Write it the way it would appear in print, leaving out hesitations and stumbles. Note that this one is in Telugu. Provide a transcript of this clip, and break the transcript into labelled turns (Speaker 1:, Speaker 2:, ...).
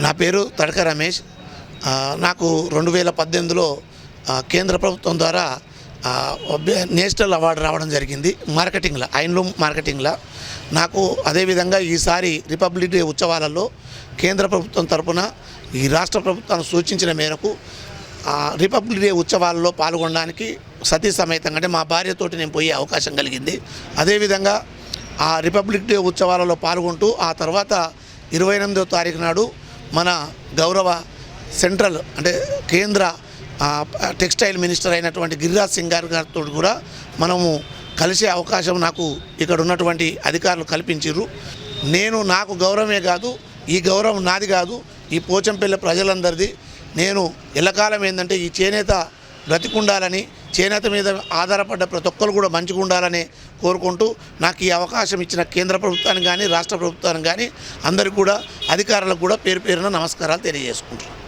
Speaker 1: నా పేరు తడక రమేష్. నాకు 2018లో కేంద్ర ప్రభుత్వం ద్వారా నేషనల్ అవార్డు రావడం జరిగింది మార్కెటింగ్లో, హ్యాండ్లూమ్ మార్కెటింగ్లో. నాకు అదేవిధంగా ఈసారి రిపబ్లిక్ డే ఉత్సవాలలో కేంద్ర ప్రభుత్వం తరపున ఈ రాష్ట్ర ప్రభుత్వాన్ని సూచించిన మేరకు రిపబ్లిక్ డే ఉత్సవాలలో పాల్గొనడానికి సతీ సమేతంగా అంటే మా భార్యతోటి నేను పోయే అవకాశం కలిగింది. అదేవిధంగా ఆ రిపబ్లిక్ డే ఉత్సవాలలో పాల్గొంటూ ఆ తర్వాత 28వ తారీఖు నాడు మన గౌరవ సెంట్రల్ అంటే కేంద్ర టెక్స్టైల్ మినిస్టర్ అయినటువంటి గిరిరాజ్ సింగ్ గారితో కూడా మనము కలిసే అవకాశం నాకు ఇక్కడ ఉన్నటువంటి అధికారులు కల్పించారు. నాకు గౌరవమే కాదు, ఈ గౌరవం నాది కాదు, ఈ పోచంపల్లి ప్రజలందరిది. నేను ఎల్లకాలం ఏంటంటే ఈ చేనేత బ్రతికుండాలని, చేనేత మీద ఆధారపడ్డ ప్రతి ఒక్కరు కూడా మంచిగా ఉండాలని కోరుకుంటూ నాకు ఈ అవకాశం ఇచ్చిన కేంద్ర ప్రభుత్వానికి కానీ రాష్ట్ర ప్రభుత్వానికి కానీ అందరికీ కూడా అధికారులకు కూడా పేరు పేరున నమస్కారాలు తెలియజేసుకుంటాను.